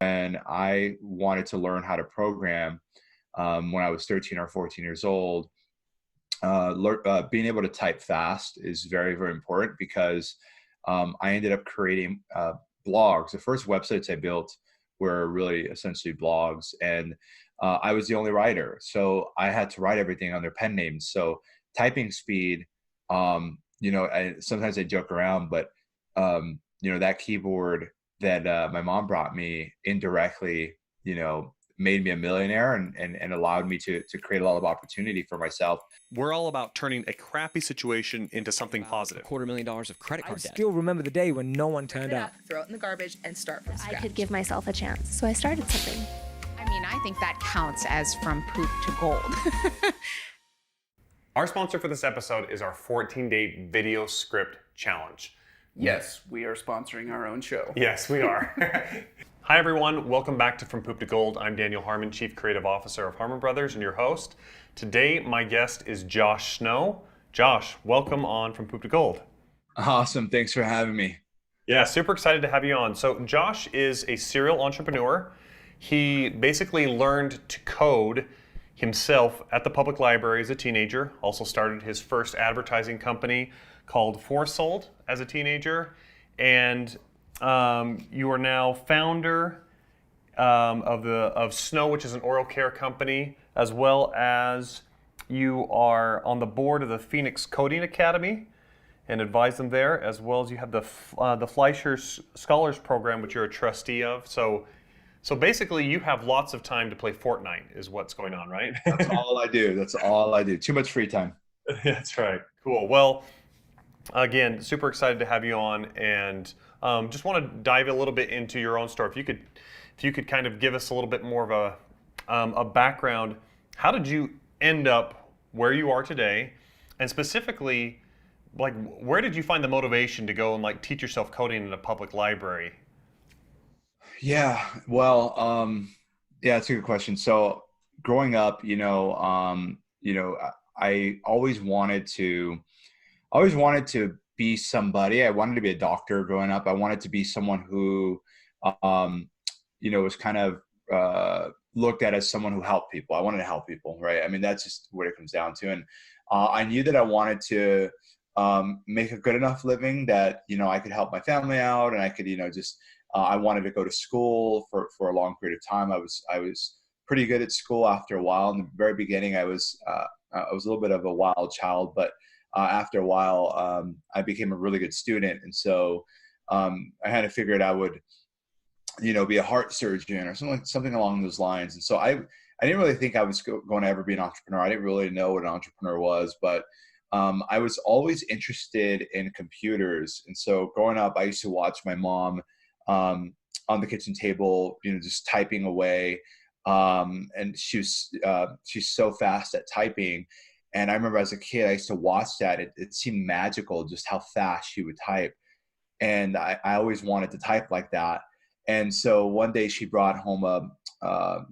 when I wanted to learn how to program when I was 13 or 14 years old. Being able to type fast is very, very important because I ended up creating blogs. The first websites I built were really essentially blogs, and I was the only writer. So I had to write everything under pen names. So typing speed, sometimes I joke around, but that keyboard that my mom brought me indirectly, made me a millionaire and allowed me to create a lot of opportunity for myself. We're all about turning a crappy situation into something positive. $250,000 of credit card debt. Still remember the day when no one turned up. Throw it in the garbage and start from scratch. I could give myself a chance, so I started something. I mean, I think that counts as from poop to gold. Our sponsor for this episode is our 14-day video script challenge. Yes, we are sponsoring our own show. Yes, we are. Hi, everyone. Welcome back to From Poop to Gold. I'm Daniel Harmon, Chief Creative Officer of Harmon Brothers and your host. Today, my guest is Josh Snow. Josh, welcome on From Poop to Gold. Awesome. Thanks for having me. Yeah, super excited to have you on. So Josh is a serial entrepreneur. He basically learned to code himself at the public library as a teenager. Also started his first advertising company called Forsold as a teenager. And you are now founder of Snow, which is an oral care company, as well as you are on the board of the Phoenix Coding Academy and advise them there, as well as you have the Fleischer Scholars Program, which you're a trustee of. So basically, you have lots of time to play Fortnite, is what's going on, right? That's all I do. That's all I do. Too much free time. That's right. Cool. Well, again, super excited to have you on, and just want to dive a little bit into your own story. If you could kind of give us a little bit more of a background. How did you end up where you are today, and specifically, like, where did you find the motivation to go and teach yourself coding in a public library? Yeah, well, it's a good question. So growing up, I always wanted to be somebody. I wanted to be a doctor growing up. I wanted to be someone who, was kind of looked at as someone who helped people. I wanted to help people, right? I mean, that's just what it comes down to. And I knew that I wanted to make a good enough living that, I could help my family out, and I could, I wanted to go to school for a long period of time. I was pretty good at school after a while. In the very beginning, I was a little bit of a wild child, but after a while, I became a really good student. And so I had to figure I would, be a heart surgeon or something along those lines. And so I didn't really think I was going to ever be an entrepreneur. I didn't really know what an entrepreneur was, but I was always interested in computers. And so growing up, I used to watch my mom on the kitchen table, just typing away. And she's so fast at typing. And I remember as a kid, I used to watch that. It seemed magical just how fast she would type. And I always wanted to type like that. And so one day she brought home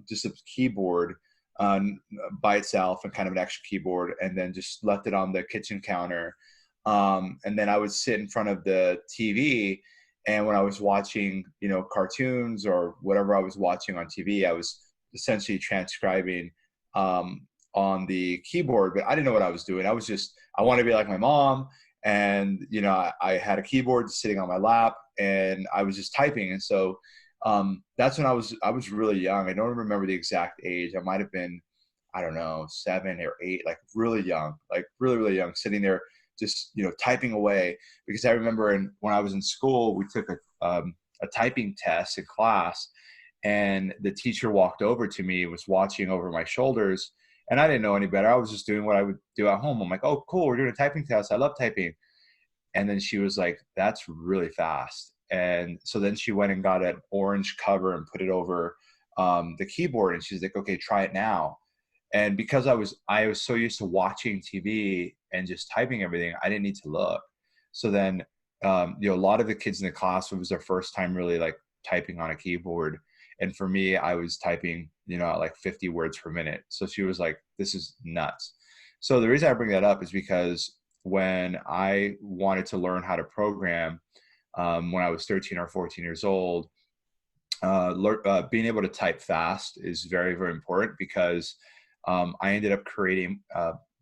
just a keyboard by itself, and kind of an extra keyboard, and then just left it on the kitchen counter. And then I would sit in front of the TV, and when I was watching, cartoons or whatever I was watching on TV, I was essentially transcribing on the keyboard, but I didn't know what I was doing. I wanted to be like my mom. And, I had a keyboard sitting on my lap, and I was just typing. And so that's when I was really young. I don't remember the exact age. I might've been, I don't know, 7 or 8, like really young, like really, really young, sitting there just, typing away. Because I remember when I was in school, we took a typing test in class, and the teacher walked over to me, was watching over my shoulders, and I didn't know any better. I was just doing what I would do at home. I'm like, oh, cool, we're doing a typing test. I love typing. And then she was like, that's really fast. And so then she went and got an orange cover and put it over the keyboard. And she's like, okay, try it now. And because I was so used to watching TV and just typing everything, I didn't need to look. So then, a lot of the kids in the class, it was their first time really typing on a keyboard. And for me, I was typing, at 50 words per minute. So she was like, this is nuts. So the reason I bring that up is because when I wanted to learn how to program, when I was 13 or 14 years old, being able to type fast is very, very important because I ended up creating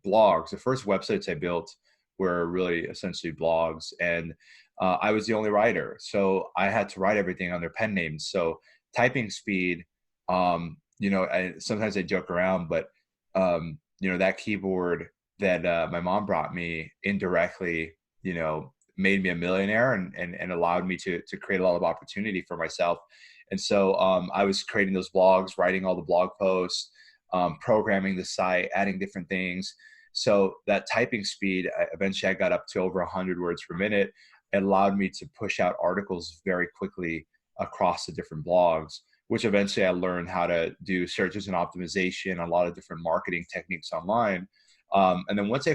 blogs. The first websites I built were really essentially blogs, and I was the only writer. So I had to write everything on their pen names. So typing speed, sometimes I joke around, but that keyboard that my mom brought me indirectly, made me a millionaire and allowed me to create a lot of opportunity for myself. And so I was creating those blogs, writing all the blog posts, programming the site, adding different things. So that typing speed, eventually I got up to over 100 words per minute. It allowed me to push out articles very quickly across the different blogs, which eventually I learned how to do search engine optimization, a lot of different marketing techniques online. And then once I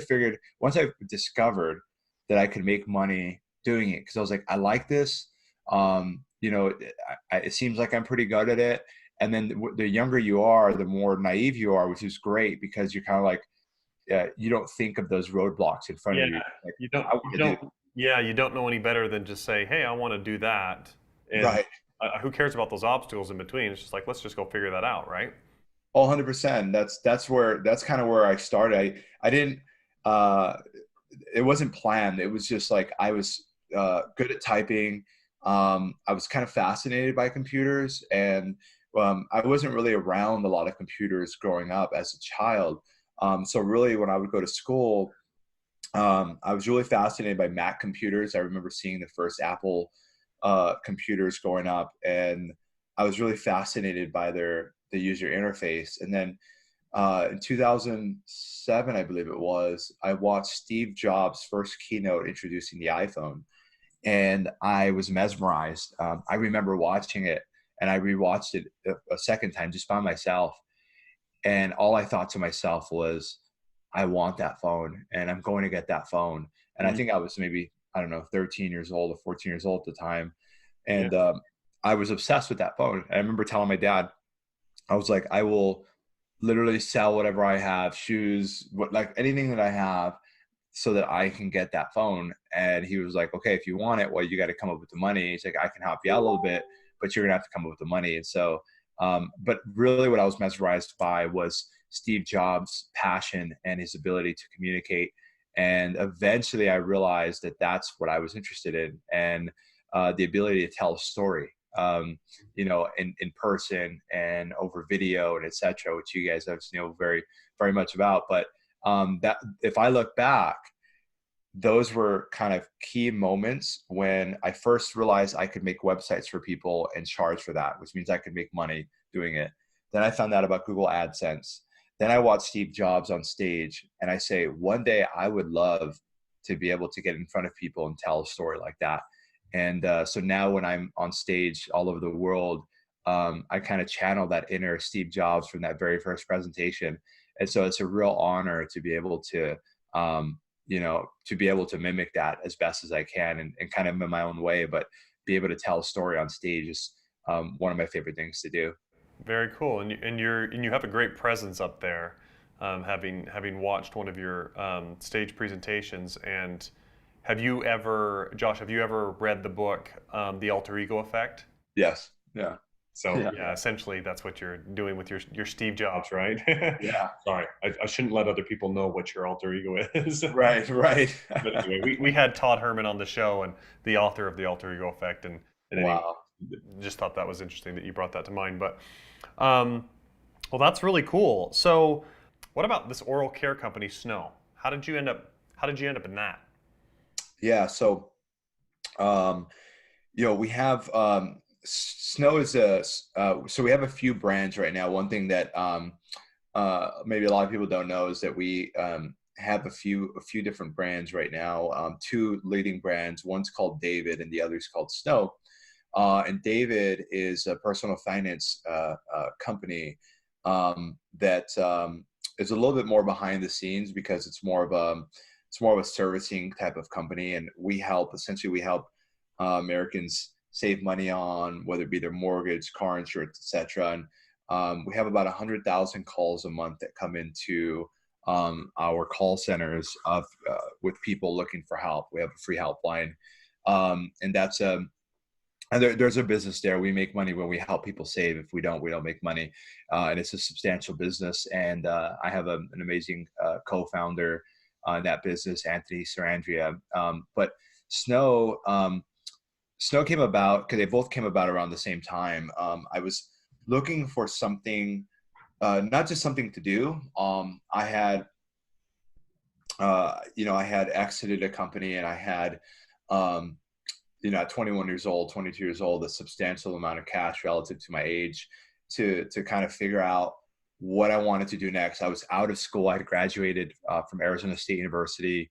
discovered that I could make money doing it, because I was like, I like this. It seems like I'm pretty good at it. And then the younger you are, the more naive you are, which is great because you're kind of like, you don't think of those roadblocks in front of you. Like, you don't know any better than just say, hey, I want to do that. And right. Who cares about those obstacles in between? It's just like, let's just go figure that out, right? 100%. That's kind of where I started. I didn't, it wasn't planned. It was just like, I was good at typing. I was kind of fascinated by computers, and I wasn't really around a lot of computers growing up as a child. So really when I would go to school, I was really fascinated by Mac computers. I remember seeing the first Apple computers growing up, and I was really fascinated by the user interface. And then in 2007, I believe it was, I watched Steve Jobs' first keynote introducing the iPhone, and I was mesmerized. I remember watching it, and I rewatched it a second time just by myself. And all I thought to myself was, I want that phone, and I'm going to get that phone. And I think I was maybe, I don't know, 13 years old or 14 years old at the time. And I was obsessed with that phone. And I remember telling my dad, I was like, I will literally sell whatever I have, shoes, like anything that I have, so that I can get that phone. And he was like, okay, if you want it, well, you got to come up with the money. He's like, I can help you out a little bit, but you're gonna have to come up with the money. And so, but really what I was mesmerized by was Steve Jobs' passion and his ability to communicate. And eventually I realized that that's what I was interested in, and the ability to tell a story, in person and over video and et cetera, which you guys have, very, very much about. But that if I look back, those were kind of key moments when I first realized I could make websites for people and charge for that, which means I could make money doing it. Then I found out about Google AdSense. Then I watched Steve Jobs on stage, and I say, one day I would love to be able to get in front of people and tell a story like that. And so now when I'm on stage all over the world, I kind of channel that inner Steve Jobs from that very first presentation. And so it's a real honor to be able to, to be able to mimic that as best as I can, and kind of in my own way, but be able to tell a story on stage is one of my favorite things to do. Very cool, and you have a great presence up there, having watched one of your stage presentations. And Josh, have you ever read the book The Alter Ego Effect? Yes. Yeah. So yeah, essentially that's what you're doing with your Steve Jobs, right? Yeah. Sorry, I shouldn't let other people know what your alter ego is. Right. But anyway, we had Todd Herman on the show, and the author of The Alter Ego Effect, and wow. just thought that was interesting that you brought that to mind. But well, that's really cool. So what about this oral care company, Snow? How did you end up in that? Yeah. So, we have, Snow is so we have a few brands right now. One thing that maybe a lot of people don't know is that we have a few different brands right now. Two leading brands. One's called David, and the other is called Snow. And David is a personal finance company that is a little bit more behind the scenes, because it's more of a servicing type of company, and we help Americans save money on whether it be their mortgage, car insurance, etc. And we have about 100,000 calls a month that come into our call centers with people looking for help. We have a free helpline, and that's and there's a business there. We make money when we help people save. If we don't, we don't make money. And it's a substantial business. And I have an amazing co-founder in that business, Anthony Sarandria. But Snow, Snow came about because they both came about around the same time. I was looking for something, not just something to do. I had, I had exited a company, and I had, at 21 years old, 22 years old, a substantial amount of cash relative to my age to kind of figure out what I wanted to do next. I was out of school. I had graduated from Arizona State University,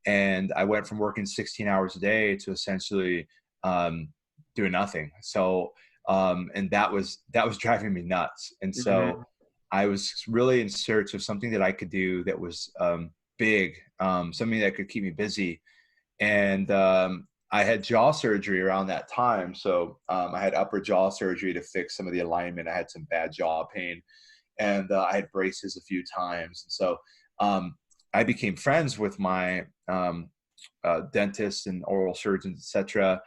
and I went from working 16 hours a day to essentially doing nothing. So, and that was driving me nuts. And so I was really in search of something that I could do that was big, something that could keep me busy. And I had jaw surgery around that time. So I had upper jaw surgery to fix some of the alignment. I had some bad jaw pain, and I had braces a few times. And so I became friends with my dentists and oral surgeons, etc.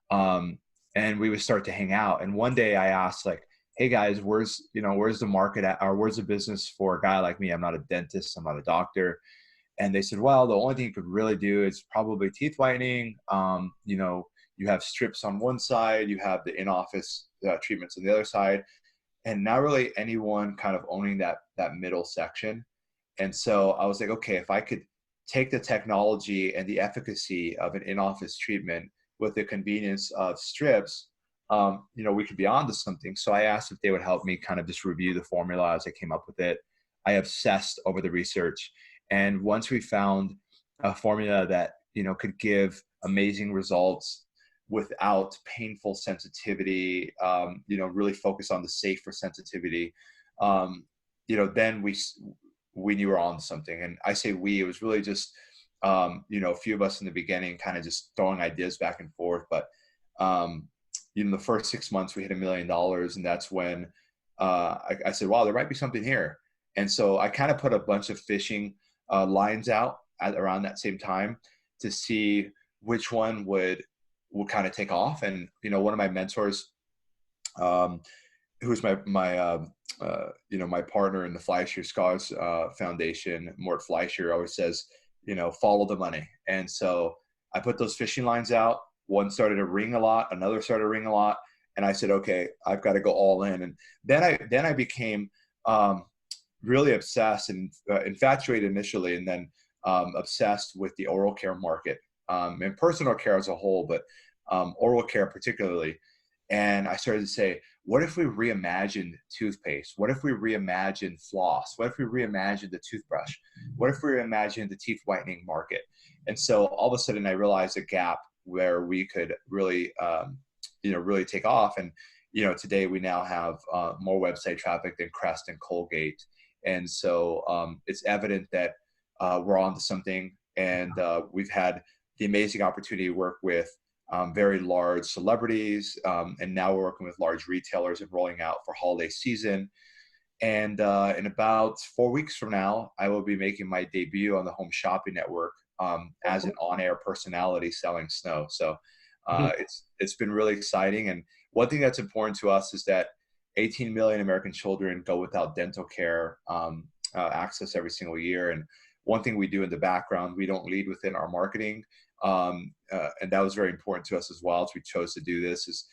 And we would start to hang out. And one day I asked, like, hey guys, where's the market at, or where's the business for a guy like me? I'm not a dentist. I'm not a doctor. And they said, well, the only thing you could really do is probably teeth whitening. You have strips on one side, you have the in-office treatments on the other side, and not really anyone kind of owning that middle section. And so I was like, okay, if I could take the technology and the efficacy of an in-office treatment with the convenience of strips, we could be onto something. So I asked if they would help me kind of just review the formula as I came up with it. I obsessed over the research. And once we found a formula that, could give amazing results without painful sensitivity, really focus on the safer sensitivity, then we knew we were on something. And I say it was really just, a few of us in the beginning kind of just throwing ideas back and forth. But, the first 6 months we hit $1 million. And that's when I said, wow, there might be something here. And so I kind of put a bunch of fishing lines out around that same time to see which one would kind of take off. And one of my mentors, who's my partner in the Fleischer Scars Foundation, Mort Fleischer, always says, follow the money. And so I put those fishing lines out. One started to ring a lot, another started to ring a lot, and I said, okay, I've got to go all in. And then I became really obsessed and infatuated initially, and then obsessed with the oral care market, and personal care as a whole, but oral care particularly. And I started to say, what if we reimagined toothpaste? What if we reimagined floss? What if we reimagined the toothbrush? What if we reimagined the teeth whitening market? And so all of a sudden I realized a gap where we could really, really take off. And, today we now have more website traffic than Crest and Colgate. And so it's evident that we're on to something. And we've had the amazing opportunity to work with very large celebrities. And now we're working with large retailers and rolling out for holiday season. And in about 4 weeks from now, I will be making my debut on the Home Shopping Network as an on-air personality selling Snow. So it's been really exciting. And one thing that's important to us is that 18 million American children go without dental care access every single year. And one thing we do in the background, we don't lead within our marketing. And that was very important to us as well, as we chose to do this, is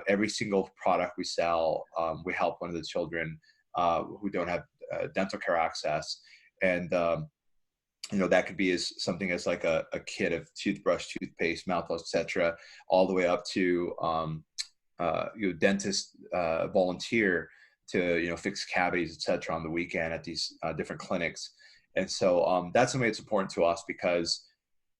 every single product we sell, we help one of the children who don't have dental care access. And, that could be something as like a kit of toothbrush, toothpaste, mouthwash, etc., all the way up to dentist volunteer to fix cavities, etc., on the weekend at these different clinics. And so that's something that's important to us, because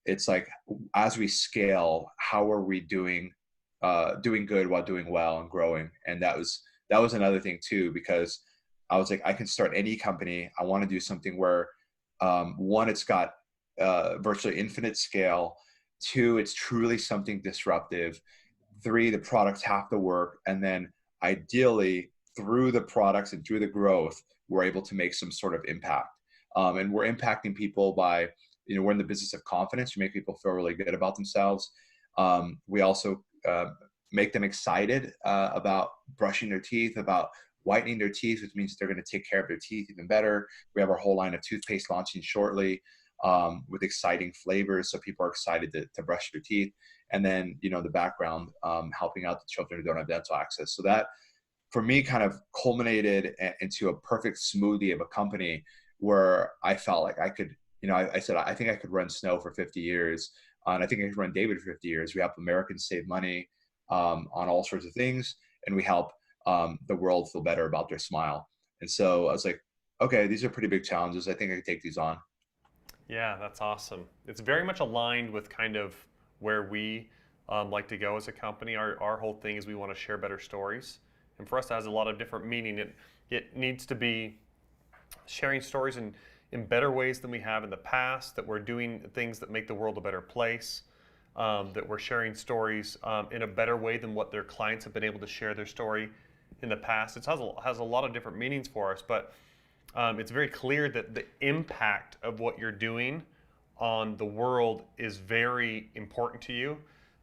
it's like, as we scale, how are we doing good while doing well and growing? And that was another thing too, because I was like, I can start any company. I want to do something where one, it's got virtually infinite scale. Two, it's truly something disruptive. Three, the products have to work. And then ideally, through the products and through the growth, we're able to make some sort of impact. And we're impacting people by, we're in the business of confidence. We make people feel really good about themselves. We also make them excited about brushing their teeth, about whitening their teeth, which means they're going to take care of their teeth even better. We have our whole line of toothpaste launching shortly with exciting flavors, so people are excited to brush their teeth. And then, the background, helping out the children who don't have dental access. So that, for me, kind of culminated into a perfect smoothie of a company where I felt like I could, I said, I think I could run Snow for 50 years. And I think I could run David for 50 years. We help Americans save money on all sorts of things. And we help the world feel better about their smile. And so I was like, okay, these are pretty big challenges. I think I can take these on. Yeah, that's awesome. It's very much aligned with kind of where we like to go as a company. Our whole thing is we want to share better stories. And for us, that has a lot of different meaning. It needs to be sharing stories in better ways than we have in the past, that we're doing things that make the world a better place, that we're sharing stories in a better way than what their clients have been able to share their story in the past. It has a lot of different meanings for us, but it's very clear that the impact of what you're doing on the world is very important to you.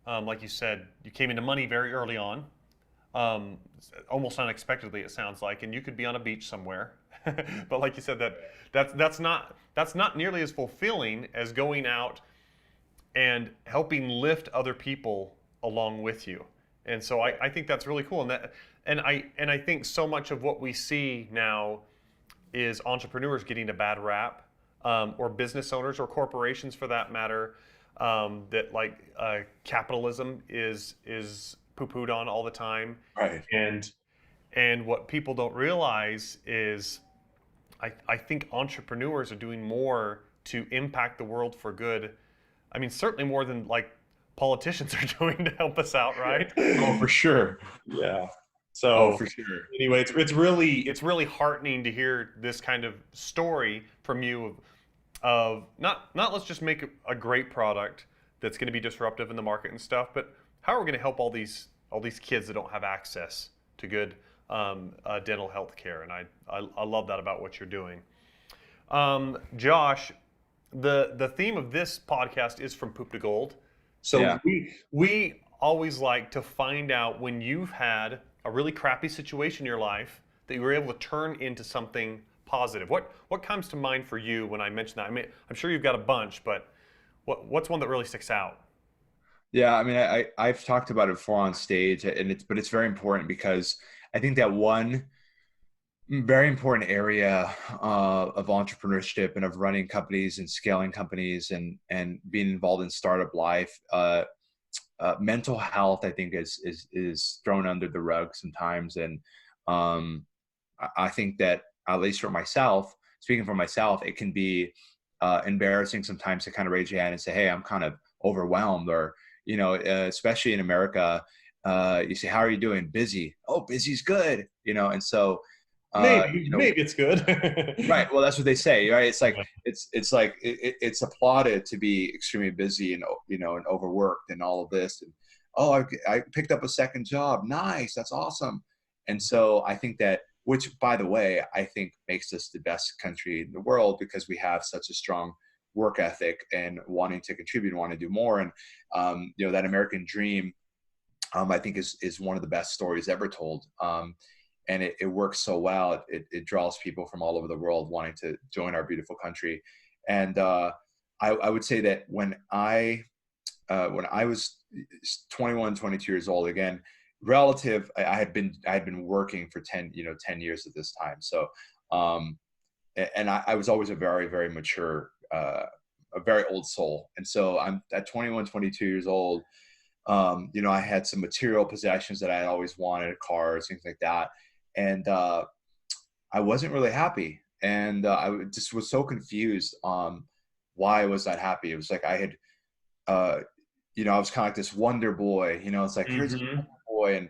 Like you said, you came into money very early on. Almost unexpectedly, it sounds like, and you could be on a beach somewhere. But like you said, that's not nearly as fulfilling as going out and helping lift other people along with you. And so I think that's really cool. And I think so much of what we see now is entrepreneurs getting a bad rap, or business owners or corporations for that matter, that capitalism is poo-pooed on all the time. Right. And what people don't realize is I think entrepreneurs are doing more to impact the world for good. I mean, certainly more than politicians are doing to help us out, right? Oh, for sure. Yeah. So for sure. Anyway, it's really heartening to hear this kind of story from you of not let's just make a great product that's going to be disruptive in the market and stuff, but how are we going to help all these kids that don't have access to good dental health care? And I love that about what you're doing. Josh, the theme of this podcast is From Poop to Gold. So Yeah. we always like to find out when you've had a really crappy situation in your life that you were able to turn into something positive. What comes to mind for you when I mention that? I mean, I'm sure you've got a bunch, but what's one that really sticks out? Yeah, I mean, I've talked about it before on stage, and it's very important because I think that one very important area of entrepreneurship and of running companies and scaling companies and being involved in startup life, mental health, I think is thrown under the rug sometimes, and I think that, at least for myself, speaking for myself, it can be embarrassing sometimes to kind of raise your hand and say, "Hey, I'm kind of overwhelmed," or especially in America, you say, "How are you doing?" "Busy." "Oh, busy's good," and so. Maybe it's good. Right. Well, that's what they say, right? It's like it's applauded to be extremely busy and and overworked and all of this. And I picked up a second job. Nice. That's awesome. And so I think that, which, by the way, I think makes us the best country in the world because we have such a strong work ethic and wanting to contribute and want to do more. And that American dream, I think is one of the best stories ever told. And it works so well. It draws people from all over the world wanting to join our beautiful country. And I would say that when I was 21, 22 years old, again, relative, I had been working for 10 years at this time. So, and I was always a very, very mature, a very old soul. And so I'm at 21, 22 years old. I had some material possessions that I had always wanted, cars, things like that. And I wasn't really happy. And I just was so confused on why I was not happy. It was like I had, I was kind of like this wonder boy, it's like, here's a wonder boy. And,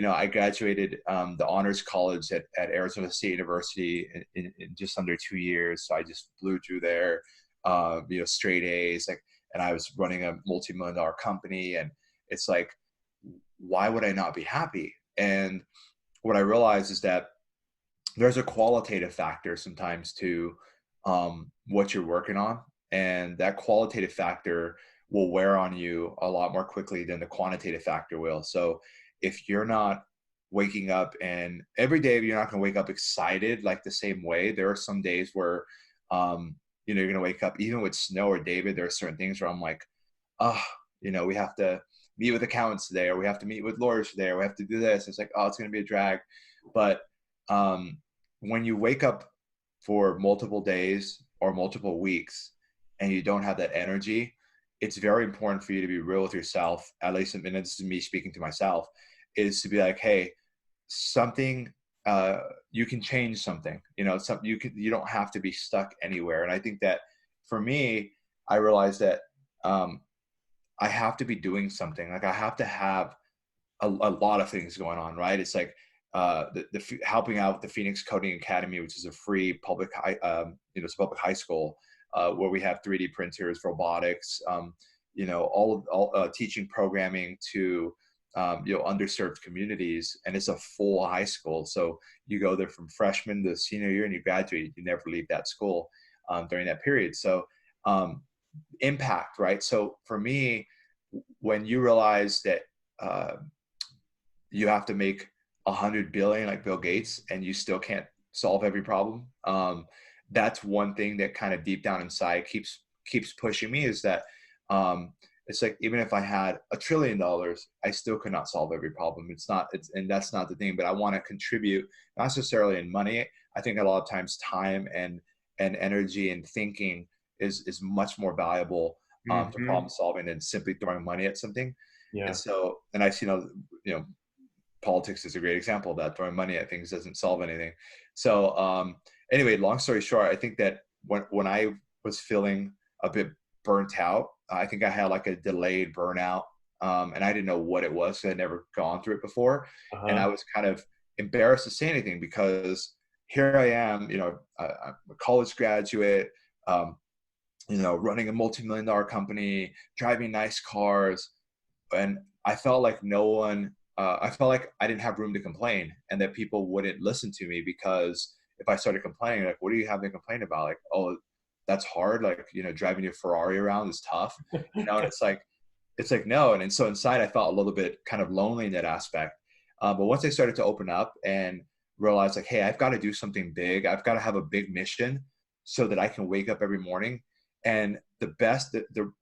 I graduated the honors college at Arizona State University in just under 2 years. So I just blew through there, straight A's, and I was running a multi-million-dollar company. And it's like, why would I not be happy? And what I realized is that there's a qualitative factor sometimes to what you're working on. And that qualitative factor will wear on you a lot more quickly than the quantitative factor will. So if you're not waking up, and every day you're not going to wake up excited like the same way. There are some days where, you're going to wake up, even with snow or David, there are certain things where I'm like, oh, we have to meet with accountants today, or we have to meet with lawyers today, or we have to do this. It's like, oh, it's going to be a drag. But when you wake up for multiple days or multiple weeks and you don't have that energy, it's very important for you to be real with yourself, at least, and this is me speaking to myself, is to be like, hey, something, you can change something, you don't have to be stuck anywhere. And I think that for me, I realized that I have to be doing something. Like, I have to have a lot of things going on, right? It's like helping out the Phoenix Coding Academy, which is a free public it's a public high school, where we have 3D printers, robotics, all teaching programming to underserved communities. And it's a full high school, so you go there from freshman to senior year and you graduate. You never leave that school during that period. So impact, right? So for me, when you realize that you have to make 100 billion like Bill Gates and you still can't solve every problem, that's one thing that kind of deep down inside keeps pushing me, is that it's like, even if I had $1 trillion, I still could not solve every problem. And that's not the thing. But I want to contribute, not necessarily in money. I think a lot of times time and energy and thinking is much more valuable to problem solving than simply throwing money at something. Yeah. And so, and I see, politics is a great example of that. Throwing money at things doesn't solve anything. So anyway, long story short, I think that when I was feeling a bit burnt out, I think I had like a delayed burnout, and I didn't know what it was because I'd never gone through it before. And I was kind of embarrassed to say anything, because here I am, I'm a college graduate, running a multi-million-dollar company, driving nice cars. And I felt like I felt like I didn't have room to complain, and that people wouldn't listen to me, because if I started complaining, like, what do you have to complain about? Like, oh, that's hard. Like, driving your Ferrari around is tough, and it's like, no. And so inside I felt a little bit kind of lonely in that aspect. But once I started to open up and realize, like, hey, I've got to do something big. I've got to have a big mission so that I can wake up every morning. And the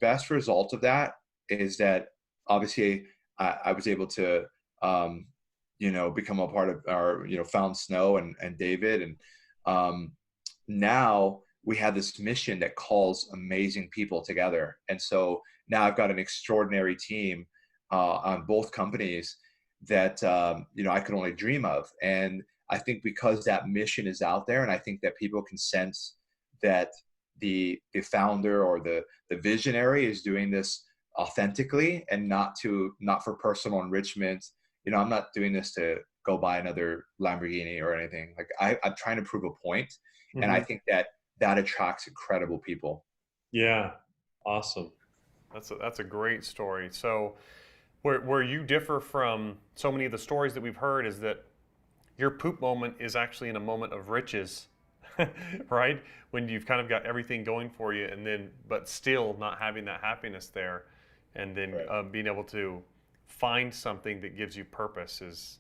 best result of that is that obviously I was able to, become a part of our, Found Snow and David. And now we have this mission that calls amazing people together. And so now I've got an extraordinary team on both companies that, I could only dream of. And I think because that mission is out there, and I think that people can sense that the founder or the visionary is doing this authentically, and not for personal enrichment. I'm not doing this to go buy another Lamborghini or anything. Like, I'm trying to prove a point. And I think that attracts incredible people. Yeah. Awesome. That's a great story. So where you differ from so many of the stories that we've heard is that your poop moment is actually in a moment of riches, right? When you've kind of got everything going for you, but still not having that happiness there, and then Right. being able to find something that gives you purpose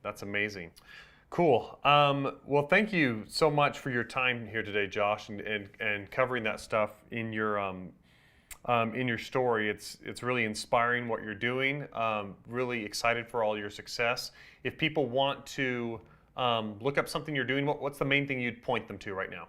that's amazing. Cool. Well, thank you so much for your time here today, Josh, and covering that stuff in your story. It's really inspiring what you're doing. Really excited for all your success. If people want to look up something you're doing, what's the main thing you'd point them to right now?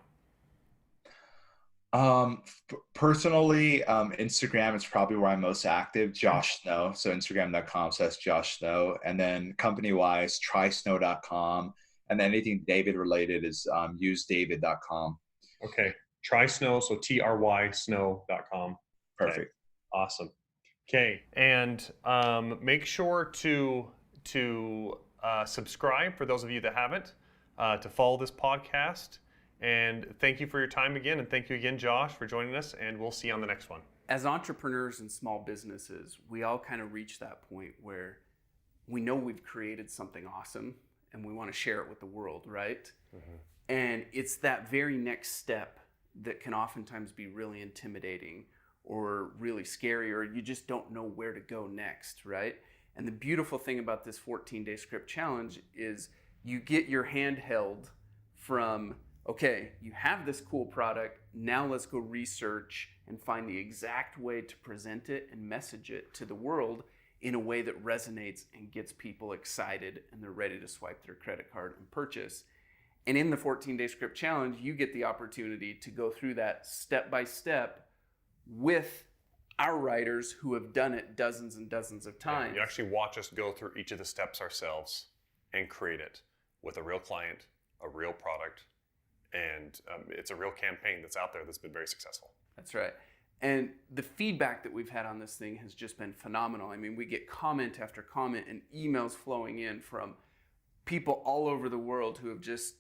Personally, Instagram is probably where I'm most active. Josh Snow. So Instagram.com/Josh Snow. And then company-wise, trysnow.com. And then anything David related is usedavid.com. Okay. Try Snow, so TRY snow.com. Perfect. Okay. Awesome. Okay. And make sure to subscribe for those of you that haven't, to follow this podcast. And thank you for your time again. And thank you again, Josh, for joining us. And we'll see you on the next one. As entrepreneurs and small businesses, we all kind of reach that point where we know we've created something awesome and we want to share it with the world, right? Mm-hmm. And it's that very next step that can oftentimes be really intimidating or really scary, or you just don't know where to go next, right? And the beautiful thing about this 14-day script challenge is you get your hand held from, okay, you have this cool product, now let's go research and find the exact way to present it and message it to the world in a way that resonates and gets people excited and they're ready to swipe their credit card and purchase. And in the 14-day script challenge, you get the opportunity to go through that step by step with our writers who have done it dozens and dozens of times. You actually watch us go through each of the steps ourselves and create it with a real client, a real product, and it's a real campaign that's out there that's been very successful. That's right. And the feedback that we've had on this thing has just been phenomenal. I mean, we get comment after comment and emails flowing in from people all over the world who have just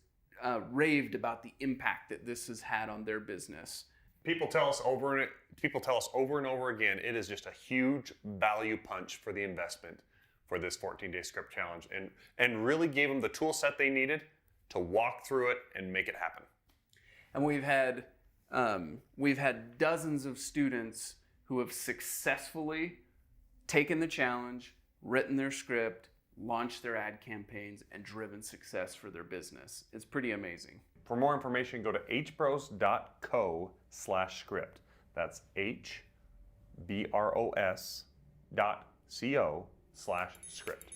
raved about the impact that this has had on their business. People tell us over and over again, it is just a huge value punch for the investment for this 14-day script challenge, and really gave them the tool set they needed to walk through it and make it happen. And we've had dozens of students who have successfully taken the challenge, written their script, launched their ad campaigns, and driven success for their business. It's pretty amazing. For more information, go to hbros.co/script. That's hbros.co/script.